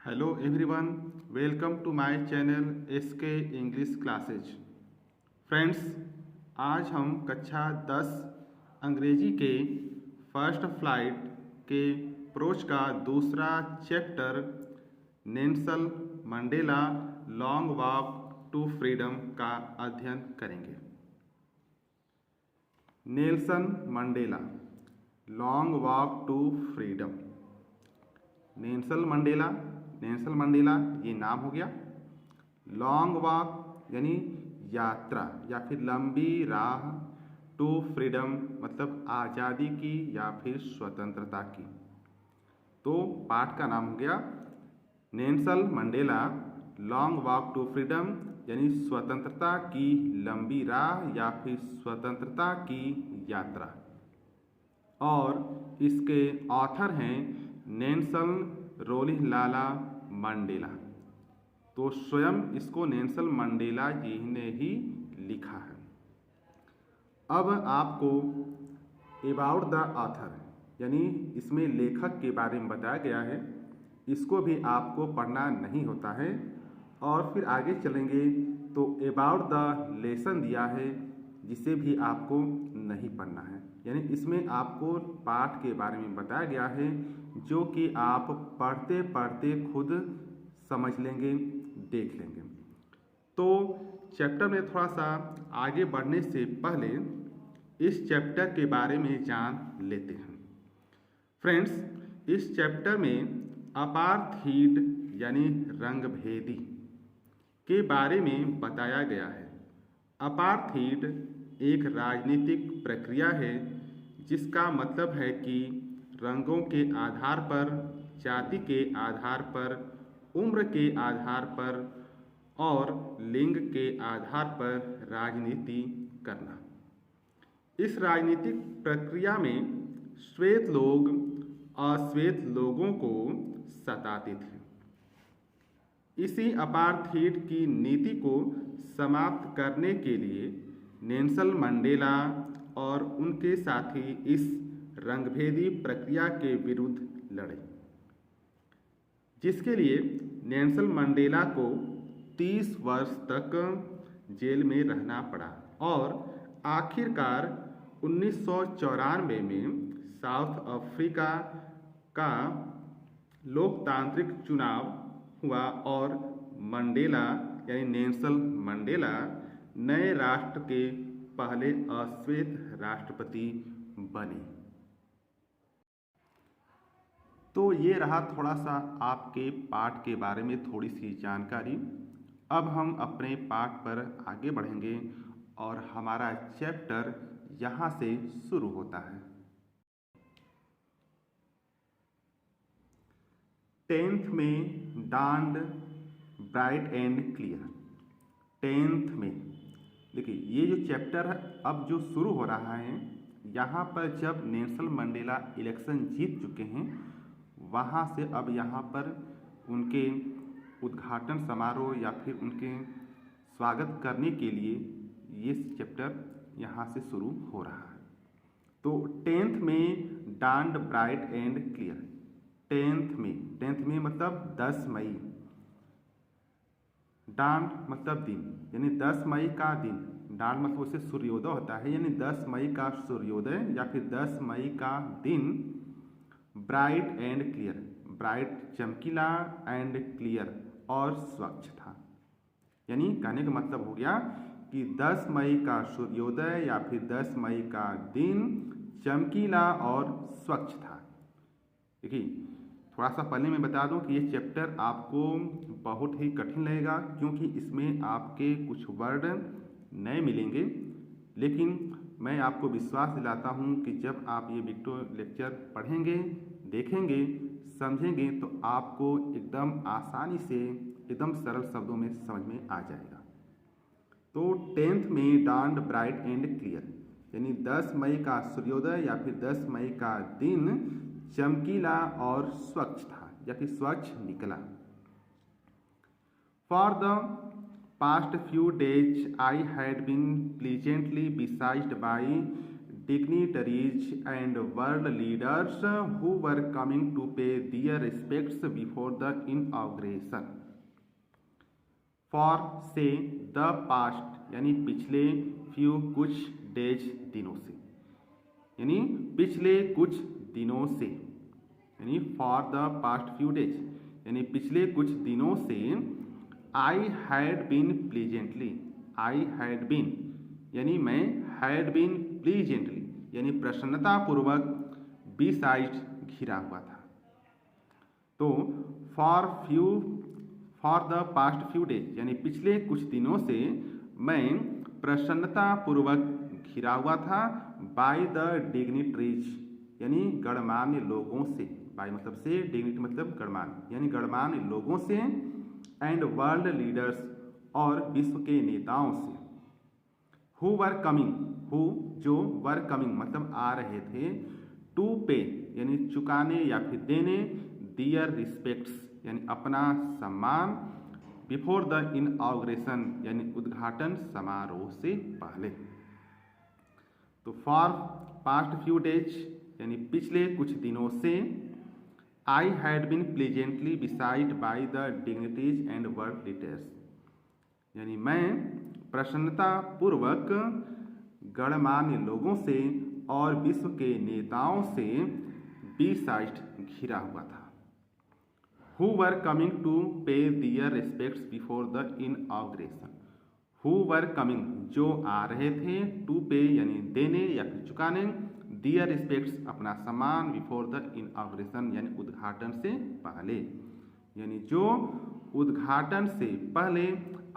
Hello everyone, welcome to my channel SK English classes. Friends, आज हम कक्षा 10 अंग्रेजी के फर्स्ट फ्लाइट के प्रोच का दूसरा chapter Nelson Mandela long walk to freedom का अध्ययन करेंगे। Nelson Mandela long walk to freedom. Nelson Mandela ये नाम हो गया। लॉन्ग वॉक यानी यात्रा या फिर लंबी राह, टू फ्रीडम मतलब आज़ादी की या फिर स्वतंत्रता की। तो पाठ का नाम हो गया Nelson Mandela long walk to freedom यानी स्वतंत्रता की लंबी राह या फिर स्वतंत्रता की यात्रा। और इसके ऑथर हैं नेल्सन रोलिहलाला मंडेला। तो स्वयं इसको नेल्सन मंडेला जी ने ही लिखा है। अब आपको अबाउट द ऑथर यानी इसमें लेखक के बारे में बताया गया है, इसको भी आपको पढ़ना नहीं होता है। और फिर आगे चलेंगे तो अबाउट द लेसन दिया है, जिसे भी आपको नहीं पढ़ना है। यानी इसमें आपको पाठ के बारे में बताया गया है जो कि आप पढ़ते पढ़ते खुद समझ लेंगे, देख लेंगे। तो चैप्टर में थोड़ा सा आगे बढ़ने से पहले इस चैप्टर के बारे में जान लेते हैं। फ्रेंड्स, इस चैप्टर में अपार्थीड यानी रंगभेदी के बारे में बताया गया है। अपार्थीड एक राजनीतिक प्रक्रिया है जिसका मतलब है कि रंगों के आधार पर, जाति के आधार पर, उम्र के आधार पर और लिंग के आधार पर राजनीति करना। इस राजनीतिक प्रक्रिया में श्वेत लोग अश्वेत लोगों को सताते थे। इसी अपार्थीड की नीति को समाप्त करने के लिए नेल्सन मंडेला और उनके साथी इस रंगभेदी प्रक्रिया के विरुद्ध लड़े, जिसके लिए नेल्सन मंडेला को 30 वर्ष तक जेल में रहना पड़ा। और आखिरकार 1994 में साउथ अफ्रीका का लोकतांत्रिक चुनाव हुआ और मंडेला यानी नेल्सन मंडेला नए राष्ट्र के पहले अश्वेत राष्ट्रपति बने। तो ये रहा थोड़ा सा आपके पाठ के बारे में थोड़ी सी जानकारी। अब हम अपने पाठ पर आगे बढ़ेंगे और हमारा चैप्टर यहाँ से शुरू होता है। 10th में Dand bright and clear. 10th में देखिए, ये जो चैप्टर है अब जो शुरू हो रहा है, यहाँ पर जब नेल्सन मंडेला इलेक्शन जीत चुके हैं, वहाँ से अब यहाँ पर उनके उद्घाटन समारोह या फिर उनके स्वागत करने के लिए ये चैप्टर यहाँ से शुरू हो रहा है। तो 10th में Dand bright and clear. 10th में मतलब 10 मई। डांड मतलब दिन, यानी 10 मई का दिन। डांड मतलब उससे सूर्योदय होता है, यानी 10 मई का सूर्योदय या फिर 10 मई का दिन। ब्राइट एंड क्लियर, ब्राइट चमकीला, एंड क्लियर और स्वच्छ था। यानी कहने का मतलब हो गया कि 10 मई का सूर्योदय या फिर 10 मई का दिन चमकीला और स्वच्छ था। देखिए, थोड़ा सा पहले मैं बता दूं कि ये चैप्टर आपको बहुत ही कठिन लगेगा, क्योंकि इसमें आपके कुछ वर्ड नए मिलेंगे। लेकिन मैं आपको विश्वास दिलाता हूं कि जब आप ये वीडियो लेक्चर पढ़ेंगे, देखेंगे, समझेंगे तो आपको एकदम आसानी से, एकदम सरल शब्दों में समझ में आ जाएगा। तो 10th में डांड ब्राइट एंड क्लियर यानी 10 मई का सूर्योदय या फिर 10 मई का दिन चमकीला और स्वच्छ था या फिर स्वच्छ निकला। For the past few days I had been pleasantly besieged by dignitaries and world leaders who were coming to pay their respects before the inauguration. For say the past यानी पिछले few कुछ डेज दिनों से, यानी पिछले कुछ दिनों से, यानी for the past few days यानी पिछले कुछ दिनों से I had been pleasantly, I had been यानी मैं had been pleasantly यानी प्रसन्नतापूर्वक beside घिरा हुआ था। तो for the past few days यानी पिछले कुछ दिनों से मैं प्रसन्नतापूर्वक घिरा हुआ था by the dignitaries यानी गणमान्य लोगों से, by मतलब से, dignity मतलब गणमान्य यानी गणमान्य लोगों से, एंड वर्ल्ड लीडर्स और विश्व के नेताओं से, who were coming, who जो were coming मतलब आ रहे थे, to pay यानी चुकाने या फिर देने, their respects यानी अपना सम्मान, before the inauguration यानी उद्घाटन समारोह से पहले। तो for past few days यानी पिछले कुछ दिनों से I had been pleasantly beside by the dignitaries and world leaders यानी मैं प्रसन्नतापूर्वक गणमान्य लोगों से और विश्व के नेताओं से beside घिरा हुआ था। Who were coming to pay their respects before the inauguration, who were coming जो आ रहे थे, to pay यानी देने या फिर चुकाने, their respects अपना सम्मान, before the inauguration यानी उद्घाटन से पहले, यानी जो उद्घाटन से पहले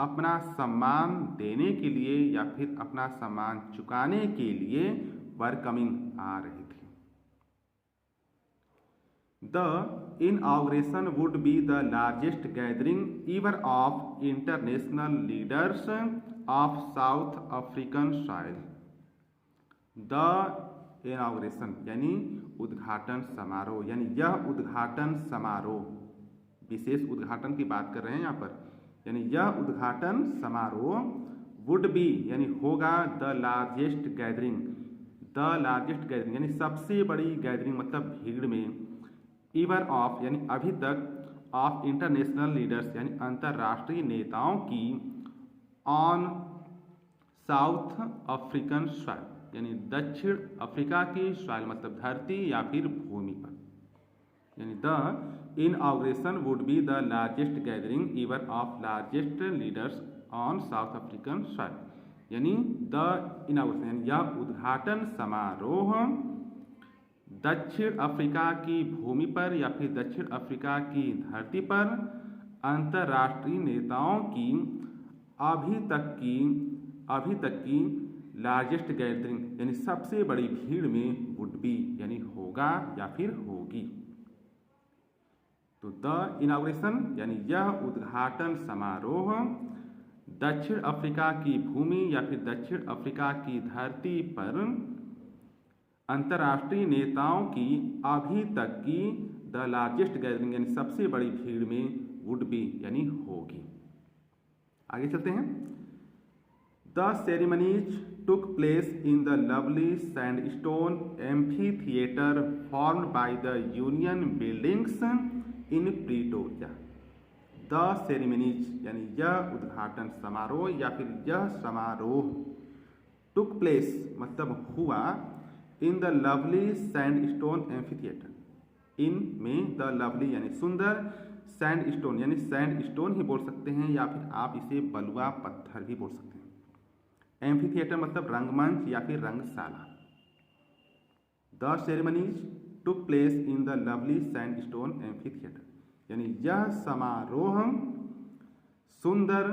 अपना सम्मान देने के लिए या फिर अपना सम्मान चुकाने के लिए were coming आ रहे थे। The inauguration would be the largest gathering ever of international leaders of South African soil. The inauguration यानी उद्घाटन समारोह, यानी यह उद्घाटन समारोह, विशेष उद्घाटन की बात कर रहे हैं यहाँ पर, यानी यह उद्घाटन समारोह वुड बी यानी होगा the largest gathering, the largest gathering यानी सबसे बड़ी गैदरिंग मतलब भीड़ में, ईवर ऑफ यानी अभी तक, ऑफ इंटरनेशनल लीडर्स यानी अंतर्राष्ट्रीय नेताओं की, ऑन साउथ अफ्रीकन सॉइल यानी दक्षिण अफ्रीका की सॉइल मतलब धरती या फिर भूमि पर, यानी the inauguration would be the largest gathering ever of largest leaders on South African soil यानी द इनऑग्रेशन यानी यह उद्घाटन समारोह दक्षिण अफ्रीका की भूमि पर या फिर दक्षिण अफ्रीका की धरती पर अंतर्राष्ट्रीय नेताओं की अभी तक की लार्जेस्ट गैदरिंग यानी सबसे बड़ी भीड़ में वुड बी यानी होगा या फिर होगी। तो द इनॉग्रेशन यानी यह उद्घाटन समारोह दक्षिण अफ्रीका की भूमि या फिर दक्षिण अफ्रीका की धरती पर अंतर्राष्ट्रीय नेताओं की अभी तक की द लार्जेस्ट गैदरिंग यानी सबसे बड़ी भीड़ में वुड बी यानी होगी। आगे चलते हैं। The ceremonies took place in the lovely sandstone amphitheater formed by the Union Buildings in Pretoria. The ceremonies यानी यह उद्घाटन समारोह या फिर यह समारोह took place मतलब हुआ in the lovely sandstone amphitheater, in में the lovely यानी सुंदर, sandstone यानी sandstone ही बोल सकते हैं या फिर आप इसे बलुआ पत्थर भी बोल सकते हैं। एम्फीथिएटर मतलब रंगमंच या फिर रंगशाला। The ceremonies took place in the lovely sandstone amphitheatre यानी यह समारोह सुंदर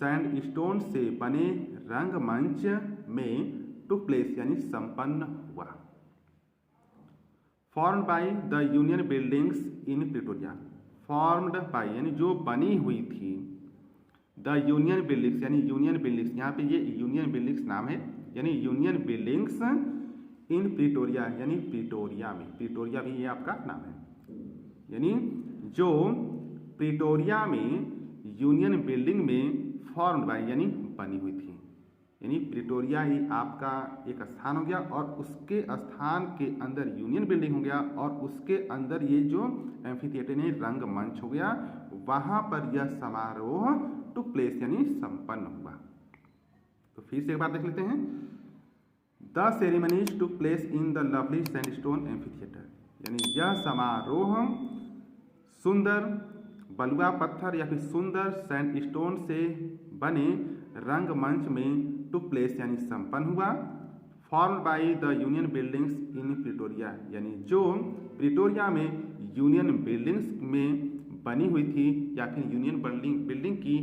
सैंडस्टोन से बने रंगमंच में टुक प्लेस यानी संपन्न हुआ। Formed by the union buildings in Pretoria, formed by यानी जो बनी हुई थी, द यूनियन बिल्डिंग्स यानी यूनियन बिल्डिंग्स, यहाँ पे ये यूनियन बिल्डिंग्स नाम है यानी यूनियन बिल्डिंग्स इन प्रिटोरिया यानी प्रिटोरिया में, प्रिटोरिया भी ये आपका नाम है, यानी जो प्रिटोरिया में यूनियन बिल्डिंग में फॉर्म्ड बाय यानी बनी हुई थी। यानी प्रिटोरिया ही आपका एक स्थान हो गया और उसके स्थान के अंदर यूनियन बिल्डिंग हो गया और उसके अंदर ये जो एम्फीथिएटर यानी रंगमंच हो गया, वहाँ पर यह समारोह टुक प्लेस यानी संपन्न हुआ। तो फिर से एक बार देख लेते हैं। The ceremonies took place in the lovely sandstone amphitheatre, यानी यह समारोह सुंदर बलुआ पत्थर या फिर सुंदर सैंडस्टोन से बने रंगमंच में टुक प्लेस यानी संपन्न हुआ। Formed by the union buildings in Pretoria, यानी जो प्रिटोरिया में यूनियन बिल्डिंग्स में बनी हुई थी या फिर यूनियन बिल्डिंग की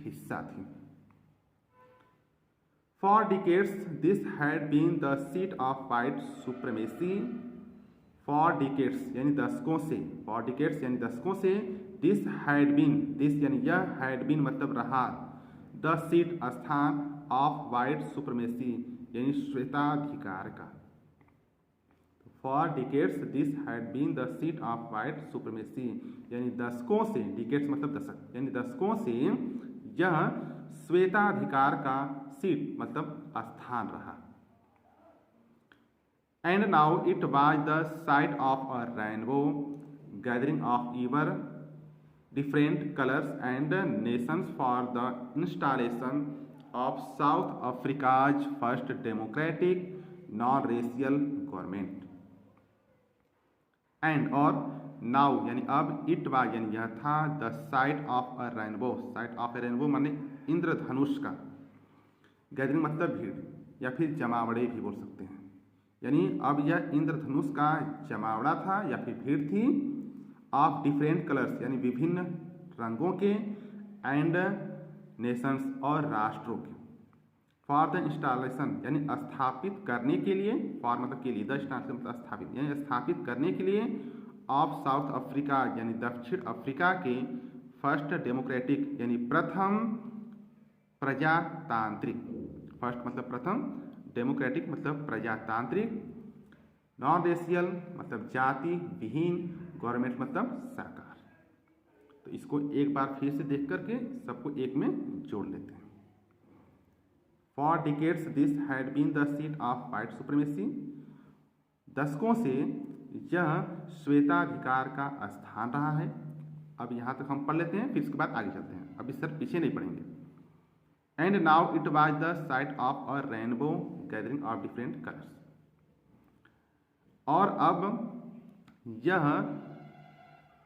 हिस्सा थी। For decades this had been the seat of white supremacy. For decades यानी दशकों से, फॉर डिकेड्स यानी दशकों से, दिस हैड बीन, दिस यानी यह, हैड बीन मतलब रहा, द सीट स्थान ऑफ वाइट सुप्रीमेसी यानी श्वेताधिकार का। For decades this had been the seat of white supremacy, यानी दशकों से, डिकेड्स मतलब दशक, यानी दशकों से यह श्वेताधिकार का सीट मतलब स्थान रहा। And now it was the site of a rainbow gathering of ईवर different colors and nations for the installation of South Africa's first democratic non-racial government. And और now यानी अब, it was यानी यह था, the site of a rainbow, site of a rainbow माने इंद्रधनुष का, gathering मतलब भीड़ या फिर जमावड़े भी बोल सकते हैं, यानी अब यह इंद्रधनुष का जमावड़ा था या फिर भीड़ थी, ऑफ डिफरेंट कलर्स यानी विभिन्न रंगों के, एंड नेशंस और राष्ट्रों के, फॉर द इंस्टॉलेशन यानी स्थापित करने के लिए, फॉर मतलब के लिए, द इंस्टॉलेशन मतलब स्थापित यानी स्थापित करने के लिए, ऑफ साउथ अफ्रीका यानी दक्षिण अफ्रीका के, फर्स्ट डेमोक्रेटिक यानी प्रथम प्रजातांत्रिक, फर्स्ट मतलब प्रथम, डेमोक्रेटिक मतलब प्रजातांत्रिक, नॉन रेशियल मतलब जाति विहीन, गवर्नमेंट मतलब सरकार। तो इसको एक बार फिर से देख करके सबको एक में जोड़ लेते हैं। For decades this had been the seat of white supremacy, दशकों से यह श्वेताधिकार का स्थान रहा है। अब यहाँ तक हम पढ़ लेते हैं, फिर इसके बाद आगे चलते हैं, अभी सर पीछे नहीं पढ़ेंगे। And now it was the site of a rainbow gathering of different colours, और अब यह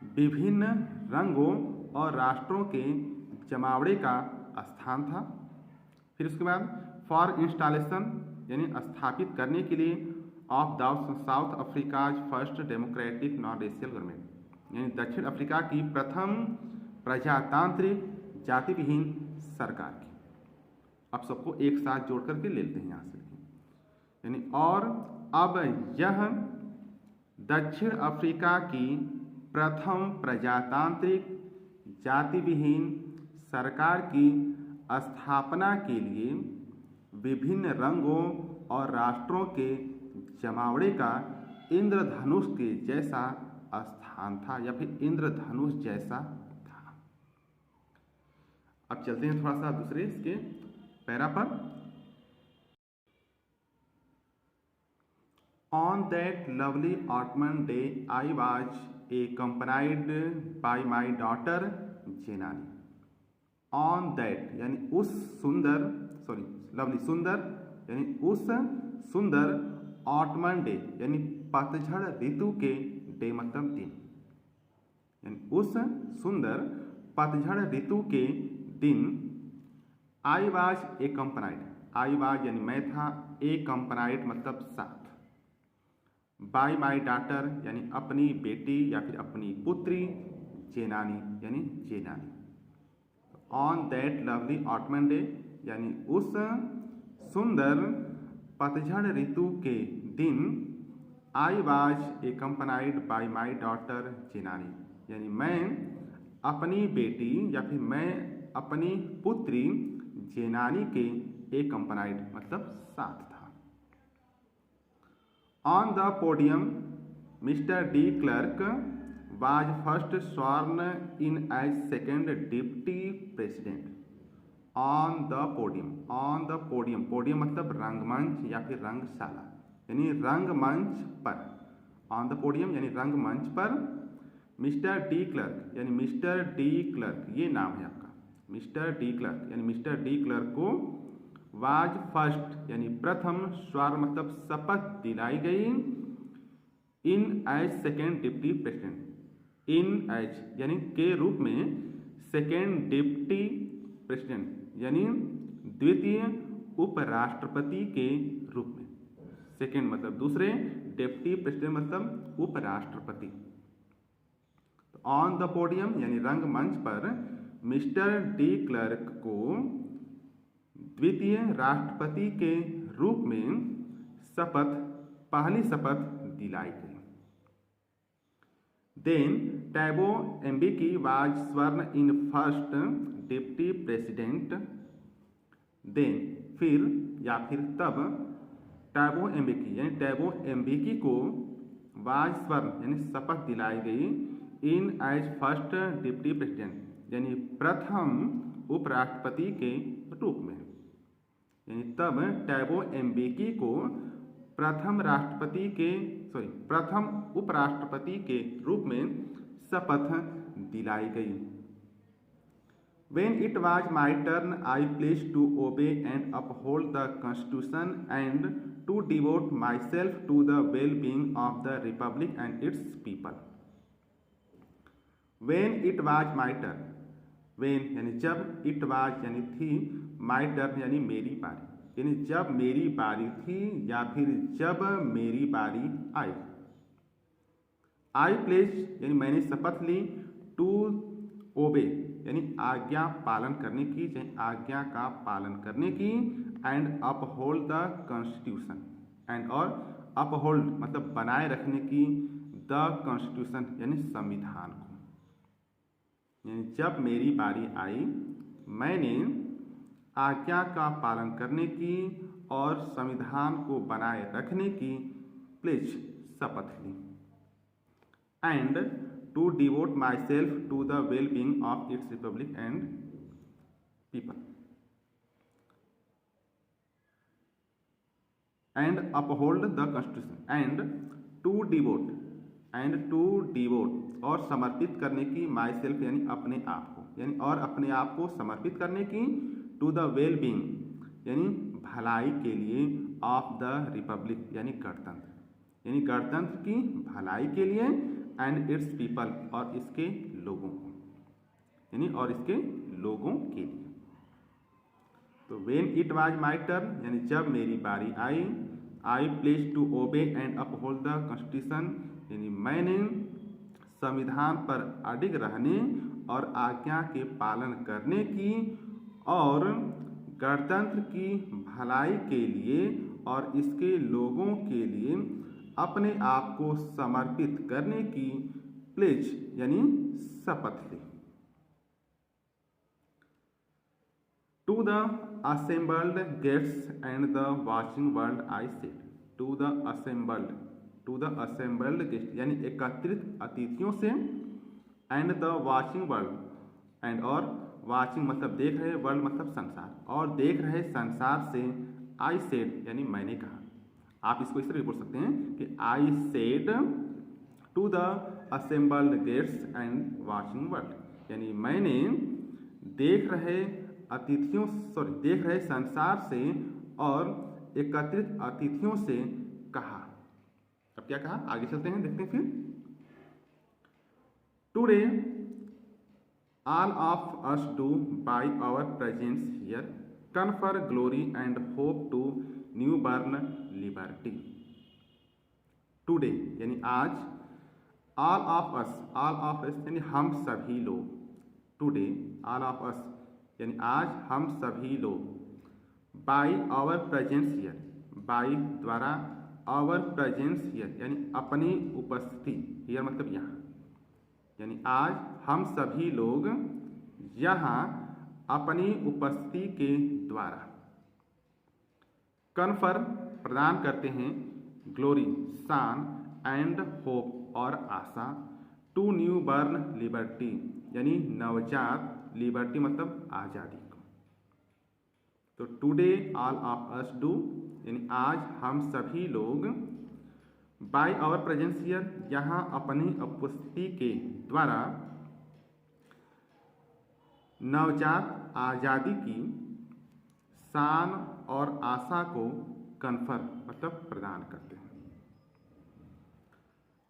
विभिन्न रंगों और राष्ट्रों के जमावड़े का स्थान था। फिर उसके बाद फॉर इंस्टॉलेशन यानी स्थापित करने के लिए, of the south Africa's first democratic non racial government यानी दक्षिण अफ्रीका की प्रथम प्रजातांत्रिक जाति विहीन सरकार की। अब सबको एक साथ जोड़ करके ले लेते हैं यहाँ से, यानी और अब यह दक्षिण अफ्रीका की प्रथम प्रजातांत्रिक जाति विहीन सरकार की स्थापना के लिए विभिन्न रंगों और राष्ट्रों के जमावड़े का इंद्रधनुष के जैसा स्थान था या फिर इंद्रधनुष जैसा था। अब चलते हैं थोड़ा सा दूसरे इसके पैरा पर। On that lovely autumn day, I was accompanied by my daughter Jenani. On that यानी उस सुंदर, सॉरी लवली सुंदर, यानी उस सुंदर ऑटमन डे यानी पतझड़ ऋतु के, डे मतलब दिन, यानी उस सुंदर पतझड़ ऋतु के दिन, आई वाज एक्कम्पनाइड, आई वाज यानी मैं था, एक्कम्पनाइड मतलब साथ, बाय माई डाटर यानी अपनी बेटी या फिर अपनी पुत्री, जेनानी यानी Zenani. On that lovely autumn day यानी उस सुंदर पतझड़ ऋतु के दिन, I was accompanied by my daughter Zenani यानी मैं अपनी बेटी या फिर मैं अपनी पुत्री जेनानी के एक्कम्पनाइड मतलब साथ था। On the podium, Mr. D. Clerk was first sworn in as second deputy president. On the podium, on the podium, podium मतलब रंगमंच या फिर रंगशाला, यानी रंगमंच पर, ऑन द पोडियम यानी रंगमंच पर मिस्टर डी क्लर्क, यानी मिस्टर डी क्लर्क, ये नाम है आपका, मिस्टर डी क्लर्क, यानी मिस्टर डी क्लर्क को वाज फर्स्ट यानी प्रथम स्वर मतलब शपथ दिलाई गई इन एज सेकेंड डिप्टी प्रेसिडेंट, इन एज यानी के रूप में, सेकेंड डिप्टी प्रेसिडेंट यानी द्वितीय उपराष्ट्रपति के रूप में, सेकेंड मतलब दूसरे, डिप्टी प्रेसिडेंट मतलब उपराष्ट्रपति। तो ऑन द पोडियम यानी रंगमंच पर मिस्टर डी क्लर्क को द्वितीय राष्ट्रपति के रूप में शपथ, पहली शपथ दिलाई गई। Then Thabo Mbeki was sworn in first deputy president, then फिर या फिर तब टैबो एम्बिकी यानी टैबो एम्बिकी को वाज स्वर्ण यानी शपथ दिलाई गई इन एज फर्स्ट डिप्टी प्रेसिडेंट यानी प्रथम उपराष्ट्रपति के रूप में, यानी तब टैबो एम्बिकी को प्रथम राष्ट्रपति के प्रथम उपराष्ट्रपति के रूप में शपथ दिलाई गई। When it was my turn, I pledged to obey and uphold the Constitution and to devote myself to the well-being of the Republic and its people. When it was my turn, when यानी जब, it was यानी थी, my turn यानी मेरी बारी, यानी जब मेरी बारी थी या फिर जब मेरी बारी आई। I pledged यानी मैंने शपथ ली, to obey यानी आज्ञा पालन करने की, चाहे आज्ञा का पालन करने की, and uphold the constitution, and और अपहोल्ड मतलब बनाए रखने की, द कॉन्स्टिट्यूशन यानी संविधान को, यानी जब मेरी बारी आई मैंने आज्ञा का पालन करने की और संविधान को बनाए रखने की प्लेज शपथ ली, and to devote myself to the well-being of its republic and people, and uphold the constitution, and to devote और समर्पित करने की, myself यानी अपने आप को, यानी और अपने आप को समर्पित करने की, to the well-being यानी भलाई के लिए, of the republic यानी गणतंत्र, यानी गणतंत्र की भलाई के लिए, एंड इट्स पीपल और इसके लोगों को, यानी और इसके लोगों के लिए। तो when it was my turn यानी जब मेरी बारी आई, I pledge to obey and uphold the constitution यानी मैंने संविधान पर अडिग रहने और आज्ञा के पालन करने की और गणतंत्र की भलाई के लिए और इसके लोगों के लिए अपने आप को समर्पित करने की प्लेज यानी शपथ ली। To the assembled guests and the watching world I said, to the assembled guest यानी एकत्रित अतिथियों से, and the watching world, and और वाचिंग मतलब देख रहे, वर्ल्ड मतलब संसार, और देख रहे संसार से, आई सेड यानी मैंने कहा। आप इसको इस तरह भी बोल सकते हैं कि I said to the assembled guests and watching world, यानी मैंने देख रहे अतिथियों देख रहे संसार से और एकत्रित अतिथियों से कहा। अब क्या कहा, आगे चलते हैं, देखते हैं फिर। Today all of us do by our presence here confer glory and hope to newborn liberty. Today यानी आज, ऑल ऑफ अस यानी हम सभी लोग, टुडे ऑल ऑफ अस यानी आज हम सभी लोग, by our presence here, by द्वारा, आवर प्रेजेंस हियर यानी अपनी उपस्थिति, हियर मतलब यहाँ, यानी आज हम सभी लोग यहाँ अपनी उपस्थिति के द्वारा कन्फर प्रदान करते हैं, ग्लोरी शान, एंड होप और आशा, टू न्यू बर्न लिबर्टी यानी नवजात, लिबर्टी मतलब आज़ादी को, तो today all of us do, यानी आज हम सभी लोग, बाय आवर प्रेजेंस हियर, यहाँ अपनी उपस्थिति के द्वारा, नवजात आज़ादी की शान और आशा को कन्फर मतलब प्रदान करते हैं।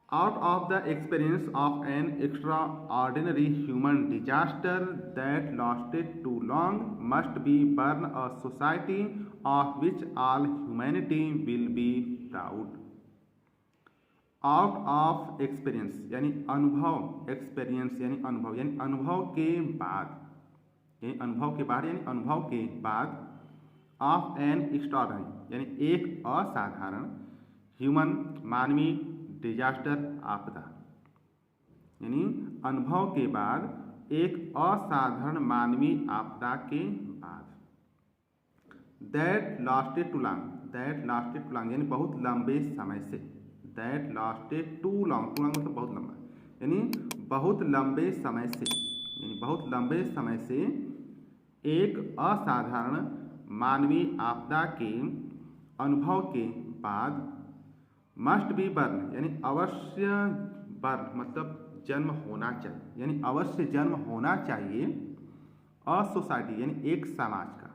Out of the experience of an extraordinary human disaster that lasted too long must be born a society of which all humanity will be proud. Out of experience यानी अनुभव, experience यानी अनुभव, यानी अनुभव के बाद, यानी अनुभव के बाद, यानी अनुभव के बाद, of an extraordinary यानी एक असाधारण, ह्यूमन मानवीय, डिजास्टर आपदा, यानी अनुभव के बाद एक असाधारण मानवीय आपदा के बाद, that lasted too long, that lasted too long यानी बहुत लंबे समय से, that lasted too long, too long मतलब बहुत लंबा, यानी बहुत लंबे समय से, यानी बहुत लंबे समय से एक असाधारण मानवीय आपदा के अनुभव के बाद, मस्ट बी बर्न यानी अवश्य, बर्न मतलब जन्म होना चाहिए, यानी अवश्य जन्म होना चाहिए, अ सोसाइटी यानी एक समाज का,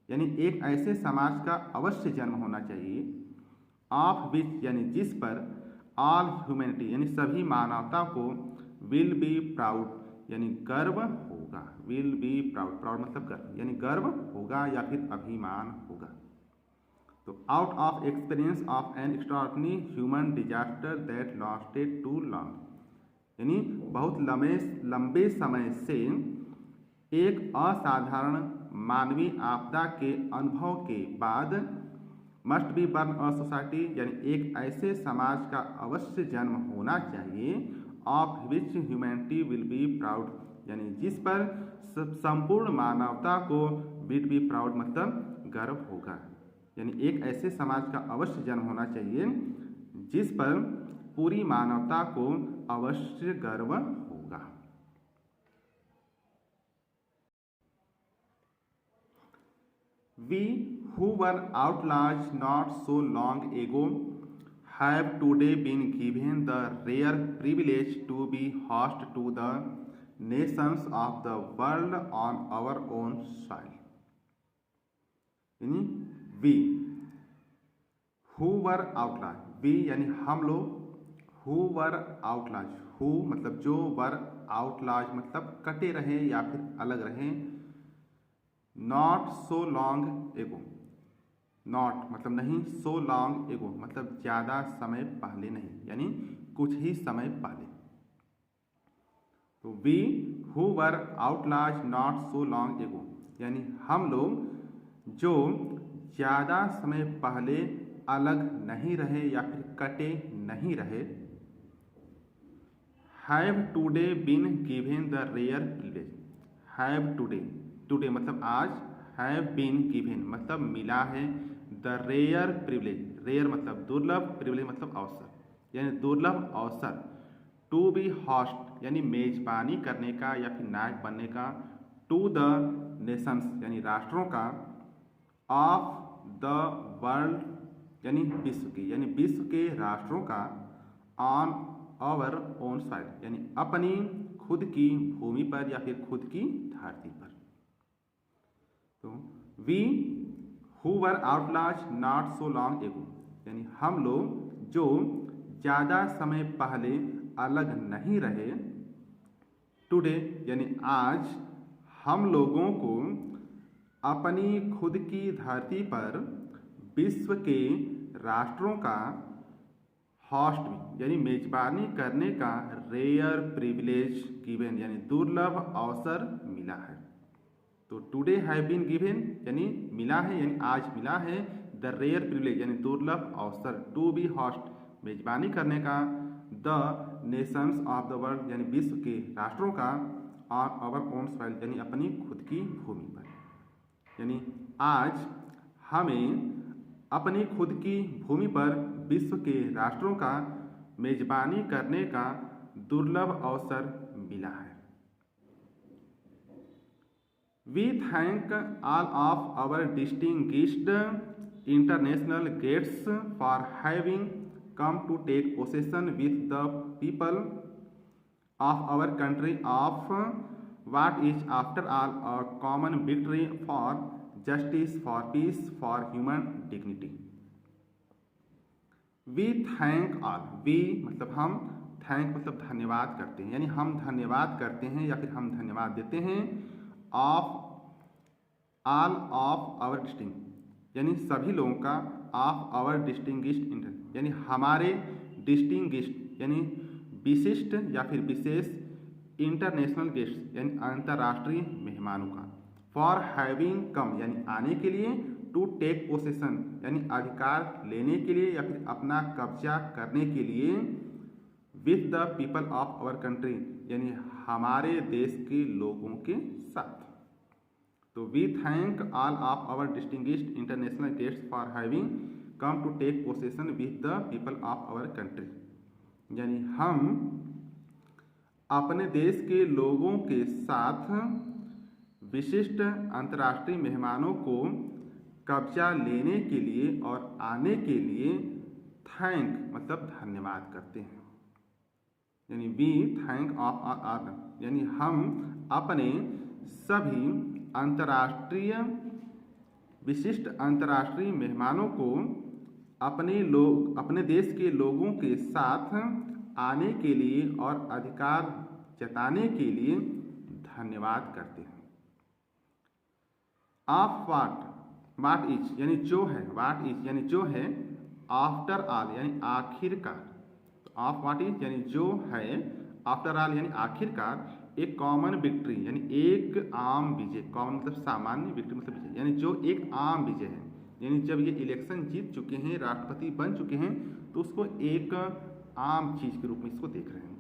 यानी एक ऐसे समाज का अवश्य जन्म होना चाहिए, ऑफ विच यानी जिस पर, ऑल ह्यूमैनिटी यानी सभी मानवता को, विल बी प्राउड यानी गर्व होगा, विल बी प्राउड, प्राउड मतलब गर्व, यानी गर्व होगा या फिर अभिमान होगा। तो out of experience of an extraordinary human disaster that lasted too long, यानी बहुत लंबे समय से एक असाधारण मानवीय आपदा के अनुभव के बाद, must be burn a society यानी एक ऐसे समाज का अवश्य जन्म होना चाहिए, of which humanity will be proud यानी जिस पर संपूर्ण मानवता को, विल बी प्राउड मतलब गर्व होगा, यानी एक ऐसे समाज का अवश्य जन्म होना चाहिए जिस पर पूरी मानवता को अवश्य गर्व होगा। We who were outlaws not so long ago have today been given the rare privilege to be host to the nations of the world on our own soil. यानी we who were outlaws, we यानी हम लोग, who were outlaws, who मतलब जो, were outlaws मतलब कटे रहे या फिर अलग रहे, not so long ago, not मतलब नहीं, so long ago मतलब ज़्यादा समय पहले नहीं, यानी कुछ ही समय पहले। तो we who were outlaws not so long ago यानी हम लोग जो ज़्यादा समय पहले अलग नहीं रहे या फिर कटे नहीं रहे, have today been given the rare privilege, have today, today मतलब आज, हैव बीन गिवन मतलब मिला है, द रेयर प्रिविलेज, रेयर मतलब दुर्लभ, प्रिविलेज मतलब अवसर, यानी दुर्लभ अवसर, टू बी होस्ट यानी मेजबानी करने का या फिर नायक बनने का, टू द नेशंस यानी राष्ट्रों का, ऑफ द वर्ल्ड यानी विश्व की, यानी विश्व के राष्ट्रों का, ऑन आवर ओन साइड यानी अपनी खुद की भूमि पर या फिर खुद की धरती पर। तो we who were outlaws not so long ago यानी हम लोग जो ज़्यादा समय पहले अलग नहीं रहे, टुडे यानी आज हम लोगों को अपनी खुद की धरती पर विश्व के राष्ट्रों का होस्ट यानी मेजबानी करने का रेयर प्रिविलेज गिवन यानी दुर्लभ अवसर मिला है। तो टुडे हैव बीन गिवन यानी मिला है, यानी आज मिला है, द रेयर प्रिविलेज यानी दुर्लभ अवसर, टू बी होस्ट मेजबानी करने का, the Nations of the world यानी विश्व के राष्ट्रों का, ऑन आवर ओन सॉइल यानी अपनी खुद की भूमि पर, यानी आज हमें अपनी खुद की भूमि पर विश्व के राष्ट्रों का मेजबानी करने का दुर्लभ अवसर मिला है। We thank all of our distinguished international guests for having come to take possession with the people of our country of what is after all a common victory for justice, for peace, for human dignity. We thank all, we मतलब हम, thank मतलब धन्यवाद करते हैं, यानी हम धन्यवाद करते हैं या फिर हम धन्यवाद देते हैं of all of our distinct, यानी सभी लोगों का ऑफ आवर डिस्टिंग्विश्ड यानी हमारे डिस्टिंग्विश्ड यानी विशिष्ट या फिर विशेष इंटरनेशनल गेस्ट यानी अंतर्राष्ट्रीय मेहमानों का फॉर हैविंग कम यानी आने के लिए टू टेक पोसेशन यानी अधिकार लेने के लिए या फिर अपना कब्जा करने के लिए with the people of our country यानी हमारे देश के लोगों के साथ। तो we thank all of our distinguished international guest for having come to take possession with the people of our country, यानी हम अपने देश के लोगों के साथ विशिष्ट अंतर्राष्ट्रीय मेहमानों को कब्जा लेने के लिए और आने के लिए थैंक मतलब धन्यवाद करते हैं, यानी वी थैंक ऑफ यानी हम अपने सभी अंतर्राष्ट्रीय विशिष्ट अंतर्राष्ट्रीय मेहमानों को अपने देश के लोगों के साथ आने के लिए और अधिकार जताने के लिए धन्यवाद करते हैं। ऑफ वाट इज यानी जो है, वाट इज यानी जो है, आफ्टर ऑल यानी आखिरकार, तो ऑफ वाट इज यानी जो है, आफ्टर ऑल यानी आखिरकार, एक कॉमन विक्ट्री यानी एक आम विजय, कॉमन मतलब सामान्य, विक्ट्री मतलब विजय, यानी जो एक आम विजय है, यानी जब ये इलेक्शन जीत चुके हैं, राष्ट्रपति बन चुके हैं, तो उसको एक आम चीज़ के रूप में इसको देख रहे हैं।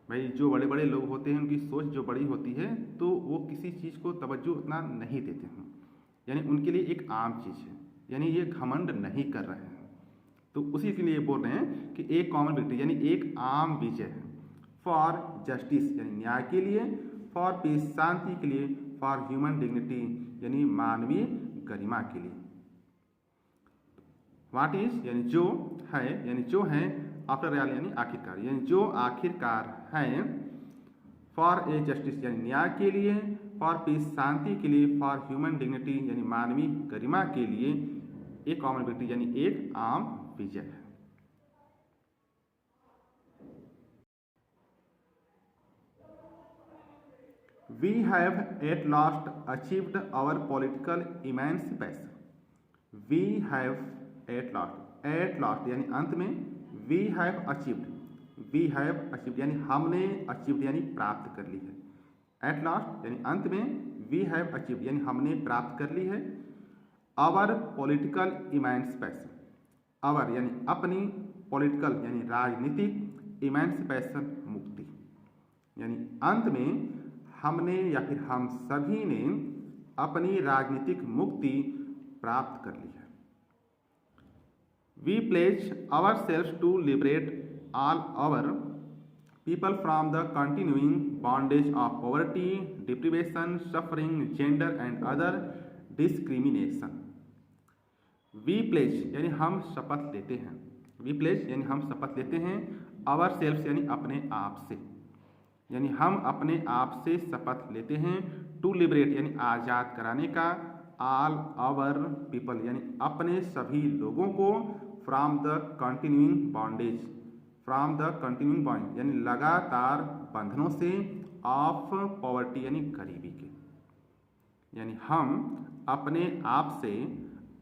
भाई जो बड़े बड़े लोग होते हैं उनकी सोच जो बड़ी होती है तो वो किसी चीज़ को तवज्जो उतना नहीं देते हैं, यानी उनके लिए एक आम चीज़ है, यानी ये घमंड नहीं कर रहे हैं, तो उसी के लिए बोल रहे हैं कि एक कॉमन विक्ट्री यानी एक आम विजय है, फॉर जस्टिस यानी न्याय के लिए, फॉर पीस शांति के लिए, फॉर ह्यूमन डिग्निटी यानी मानवीय गरिमा के लिए। वाट इज यानी जो है, यानी जो है, आफ्टर ऑल यानी आखिरकार, यानी जो आखिरकार है, फॉर ए जस्टिस यानी न्याय के लिए, फॉर पीस शांति के लिए, फॉर ह्यूमन डिग्निटी यानी मानवीय गरिमा के लिए एक कॉमन विक्ट्री यानी एक आम विजय है। We have at last achieved our political emancipation. We have at last यानी अंत में, we have achieved यानी हमने achieved यानी प्राप्त कर ली है, at last यानी अंत में, we have achieved यानी हमने प्राप्त कर ली है, our political emancipation, our यानी अपनी, political यानी राजनीतिक, emancipation मुक्ति, यानी अंत में हमने या फिर हम सभी ने अपनी राजनीतिक मुक्ति प्राप्त कर ली है। We pledge ourselves to liberate all our people from the continuing bondage of poverty, deprivation, suffering, gender and other discrimination. We pledge यानी हम शपथ लेते हैं, we pledge यानी हम शपथ लेते हैं, ourselves यानी अपने आप से, यानी हम अपने आप से शपथ लेते हैं, टू लिबरेट यानी आज़ाद कराने का, ऑल आवर पीपल यानी अपने सभी लोगों को, from the continuing bondage, from the continuing bond यानी लगातार बंधनों से, ऑफ पॉवर्टी यानी गरीबी के, यानी हम अपने आप से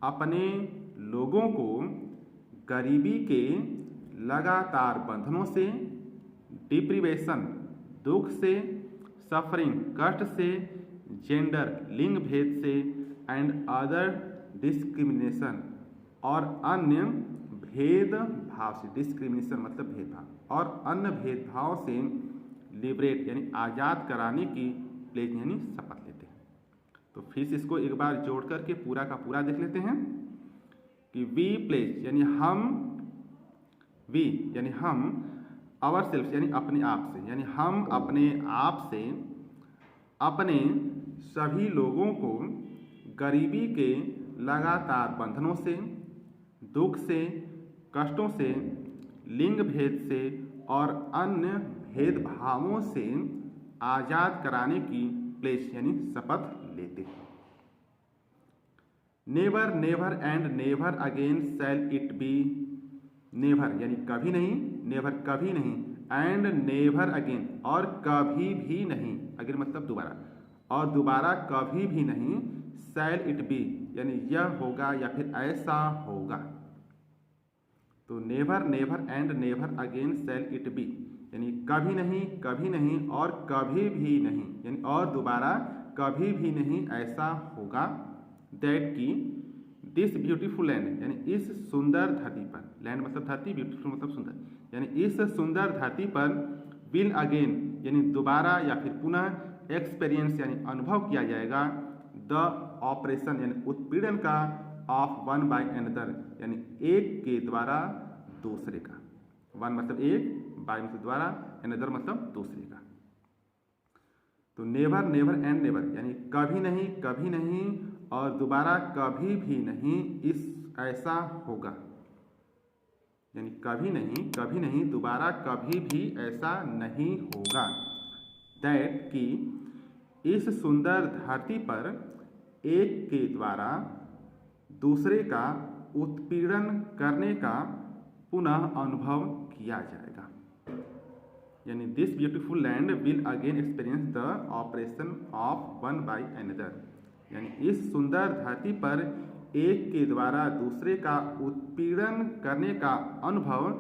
अपने लोगों को गरीबी के लगातार बंधनों से, डिप्रीवेशन दुख से, सफरिंग कष्ट से, जेंडर लिंग भेद से, एंड अदर डिस्क्रिमिनेशन और अन्य भेदभाव से, डिस्क्रिमिनेशन मतलब भेदभाव, और अन्य भेदभाव से लिबरेट यानी आज़ाद कराने की प्लेज यानी शपथ लेते हैं। तो फिर से इसको एक बार जोड़ करके पूरा का पूरा देख लेते हैं कि वी प्लेज यानी हम, वी यानी हम, आवर सेल्फ यानी अपने आप से, यानी हम अपने आप से अपने सभी लोगों को गरीबी के लगातार बंधनों से, दुख से, कष्टों से, लिंग भेद से और अन्य भेदभावों से आज़ाद कराने की प्लेज यानी शपथ लेते हैं। Never, never and never again shall it be, never यानी कभी नहीं, नेवर कभी नहीं, एंड नेवर अगेन और कभी भी नहीं, अगेन मतलब दोबारा, और दोबारा कभी भी नहीं, शैल इट बी यानी यह होगा या फिर ऐसा होगा। तो never, never and never again shall it be यानी कभी नहीं और कभी भी नहीं यानी और दोबारा कभी भी नहीं ऐसा होगा। दैट की दिस ब्यूटीफुल लैंड यानी इस सुंदर धरती पर, लैंड मतलब धरती, ब्यूटीफुल मतलब सुंदर, यानी इस सुंदर धरती पर विल अगेन यानी दोबारा या फिर पुनः एक्सपीरियंस यानी अनुभव किया जाएगा द ऑपरेशन यानी उत्पीड़न का ऑफ वन बाय अनदर यानी एक के द्वारा दूसरे का, वन मतलब एक, बाय मतलब द्वारा, अनदर मतलब दूसरे का। तो नेवर, नेवर एंड नेवर यानी कभी नहीं और दोबारा कभी भी नहीं इस ऐसा होगा, यानी कभी नहीं दोबारा कभी भी ऐसा नहीं होगा। दैट कि इस सुंदर धरती पर एक के द्वारा दूसरे का उत्पीड़न करने का पुनः अनुभव किया जाएगा, यानी this beautiful land will again experience the operation of one by another, यानी इस सुंदर धरती पर एक के द्वारा दूसरे का उत्पीड़न करने का अनुभव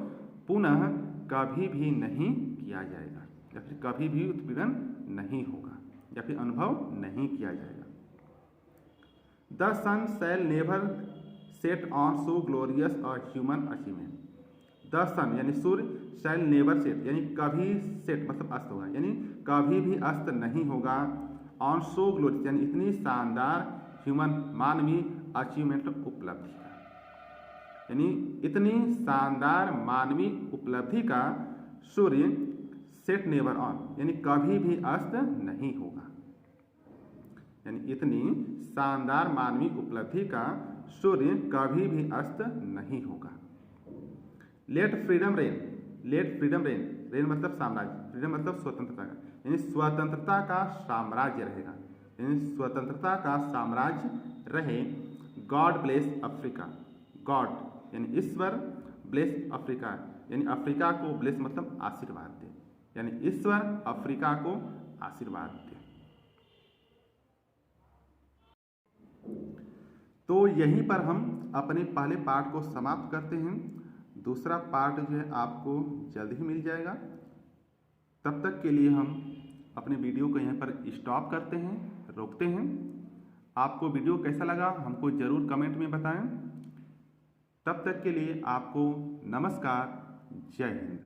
पुनः कभी भी नहीं किया जाएगा, या फिर कभी भी उत्पीड़न नहीं होगा या फिर अनुभव नहीं किया जाएगा। The sun shall never set on so glorious a human achievement, the sun यानी सूर्य, शैल नेवर सेट यानी कभी, सेट मतलब अस्त होगा यानी कभी भी अस्त नहीं होगा, ऑन सो ग्लोरियस यानी इतनी शानदार, ह्यूमन मानवीय, अचीवमेंट उपलब्धि का, यानी इतनी शानदार मानवीय उपलब्धि का सूर्य सेट नेवर ऑन यानी कभी भी अस्त नहीं होगा, यानी इतनी शानदार मानवीय उपलब्धि का सूर्य कभी भी अस्त नहीं होगा। Let freedom reign, let freedom reign, reign मतलब साम्राज्य, फ्रीडम मतलब स्वतंत्रता का, यानी स्वतंत्रता का साम्राज्य रहेगा, यानी स्वतंत्रता का साम्राज्य रहे। गॉड ब्लेस अफ्रीका, गॉड यानी ईश्वर, ब्लेस अफ्रीका यानी अफ्रीका को, ब्लेस मतलब आशीर्वाद दे, यानी ईश्वर अफ्रीका को आशीर्वाद दे। तो यहीं पर हम अपने पहले पार्ट को समाप्त करते हैं। दूसरा पार्ट जो है आपको जल्द ही मिल जाएगा। तब तक के लिए हम अपने वीडियो को यहाँ पर स्टॉप करते हैं, रोकते हैं। आपको वीडियो कैसा लगा हमको ज़रूर कमेंट में बताएं। तब तक के लिए आपको नमस्कार, जय हिंद।